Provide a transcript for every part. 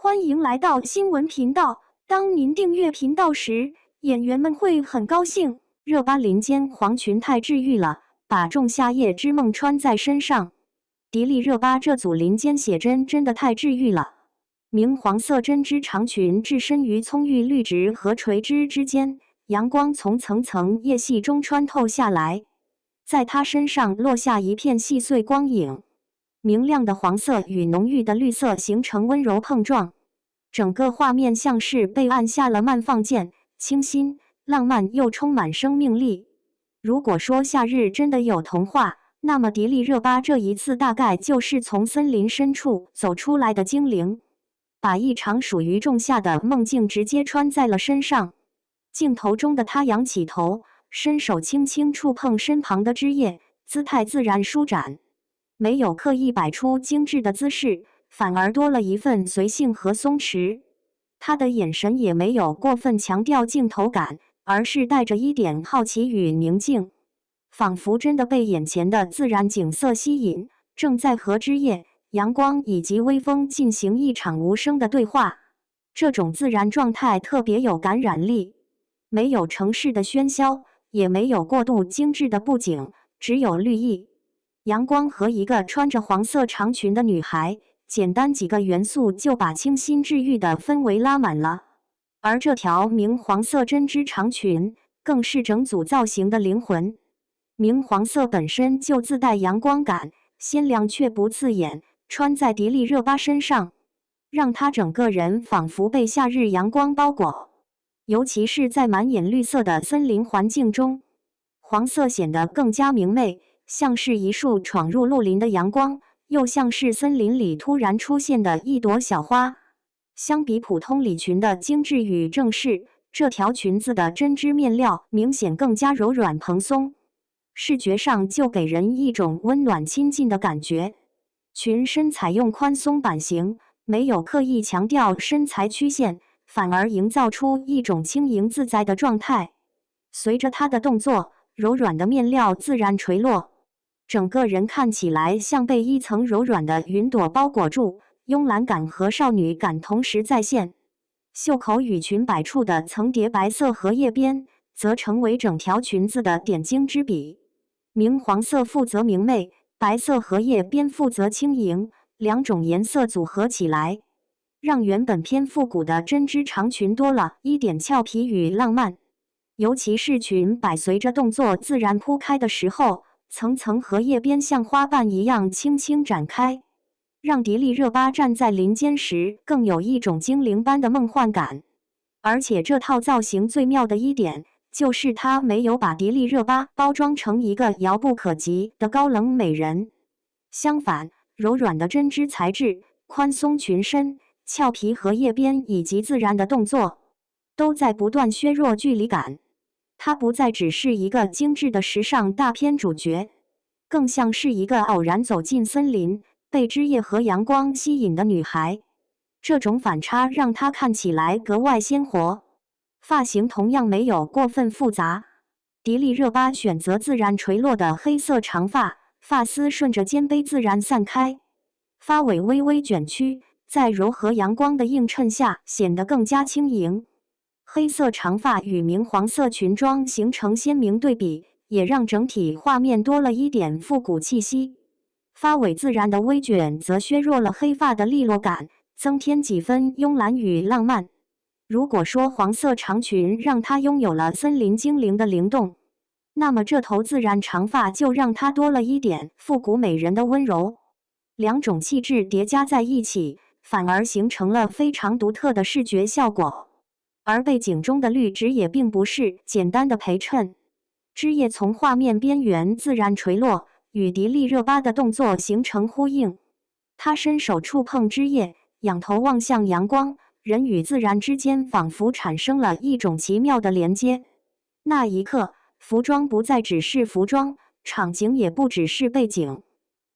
欢迎来到新闻频道。当您订阅频道时，演员们会很高兴。热巴林间黄裙太治愈了，把仲夏夜之梦穿在身上。迪丽热巴这组林间写真真的太治愈了。明黄色针织长裙置身于葱郁绿植和垂枝之间，阳光从层层叶隙中穿透下来，在她身上落下一片细碎光影。明亮的黄色与浓郁的绿色形成温柔碰撞，整个画面像是被按下了慢放键，清新、浪漫又充满生命力。如果说夏日真的有童话，那么迪丽热巴这一次大概就是从森林深处走出来的精灵，把一场属于仲夏的梦境直接穿在了身上。镜头中的她仰起头，伸手轻轻触碰身旁的枝叶，姿态自然舒展。没有刻意摆出精致的姿势，反而多了一份随性和松弛。他的眼神也没有过分强调镜头感，而是带着一点好奇与宁静，仿佛真的被眼前的自然景色吸引，正在和枝叶、阳光以及微风进行一场无声的对话。这种自然状态特别有感染力，没有城市的喧嚣，也没有过度精致的布景，只有绿意、阳光和一个穿着黄色长裙的女孩，简单几个元素就把清新治愈的氛围拉满了。而这条明黄色针织长裙更是整组造型的灵魂。明黄色本身就自带阳光感，鲜亮却不刺眼，穿在迪丽热巴身上，让她整个人仿佛被夏日阳光包裹。尤其是在满眼绿色的森林环境中，黄色显得更加明媚，像是一束闯入绿林的阳光，又像是森林里突然出现的一朵小花。相比普通礼裙的精致与正式，这条裙子的针织面料明显更加柔软蓬松，视觉上就给人一种温暖亲近的感觉。裙身采用宽松版型，没有刻意强调身材曲线，反而营造出一种轻盈自在的状态。随着她的动作，柔软的面料自然垂落，整个人看起来像被一层柔软的云朵包裹住，慵懒感和少女感同时再现。袖口与裙摆处的层叠白色荷叶边，则成为整条裙子的点睛之笔。明黄色负责明媚，白色荷叶边负责轻盈，两种颜色组合起来，让原本偏复古的针织长裙多了一点俏皮与浪漫。尤其是裙摆随着动作自然铺开的时候，层层荷叶边像花瓣一样轻轻展开，让迪丽热巴站在林间时更有一种精灵般的梦幻感。而且这套造型最妙的一点，就是她没有把迪丽热巴包装成一个遥不可及的高冷美人。相反，柔软的针织材质、宽松裙身、俏皮荷叶边以及自然的动作，都在不断削弱距离感。她不再只是一个精致的时尚大片主角，更像是一个偶然走进森林，被枝叶和阳光吸引的女孩。这种反差让她看起来格外鲜活。发型同样没有过分复杂，迪丽热巴选择自然垂落的黑色长发，发丝顺着肩背自然散开，发尾微微卷曲，在柔和阳光的映衬下显得更加轻盈。黑色长发与明黄色裙装形成鲜明对比，也让整体画面多了一点复古气息。发尾自然的微卷则削弱了黑发的利落感，增添几分慵懒与浪漫。如果说黄色长裙让她拥有了森林精灵的灵动，那么这头自然长发就让她多了一点复古美人的温柔。两种气质叠加在一起，反而形成了非常独特的视觉效果。而背景中的绿植也并不是简单的陪衬，枝叶从画面边缘自然垂落，与迪丽热巴的动作形成呼应。她伸手触碰枝叶，仰头望向阳光，人与自然之间仿佛产生了一种奇妙的连接。那一刻，服装不再只是服装，场景也不只是背景。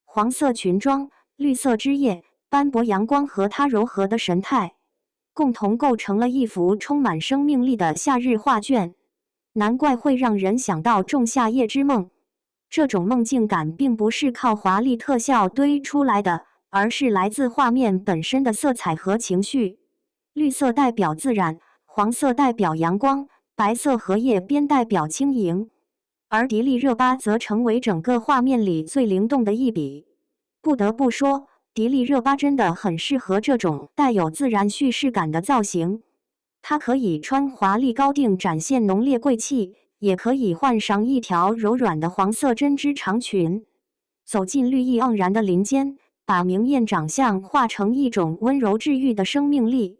黄色裙装、绿色枝叶、斑驳阳光和她柔和的神态，共同构成了一幅充满生命力的夏日画卷。难怪会让人想到仲夏夜之梦。这种梦境感并不是靠华丽特效堆出来的，而是来自画面本身的色彩和情绪。绿色代表自然，黄色代表阳光，白色荷叶边代表轻盈。而迪丽热巴则成为整个画面里最灵动的一笔。不得不说，迪丽热巴真的很适合这种带有自然叙事感的造型。她可以穿华丽高定展现浓烈贵气，也可以换上一条柔软的黄色针织长裙，走进绿意盎然的林间，把明艳长相化成一种温柔治愈的生命力。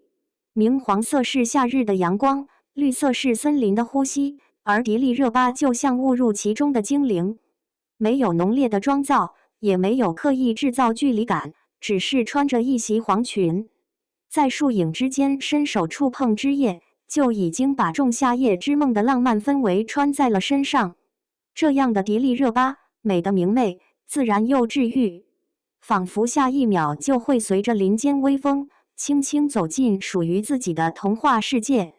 明黄色是夏日的阳光，绿色是森林的呼吸，而迪丽热巴就像误入其中的精灵，没有浓烈的妆造，也没有刻意制造距离感，只是穿着一袭黄裙，在树影之间伸手触碰枝叶，就已经把仲夏夜之梦的浪漫氛围穿在了身上。这样的迪丽热巴，美的明媚，自然又治愈，仿佛下一秒就会随着林间微风，轻轻走进属于自己的童话世界。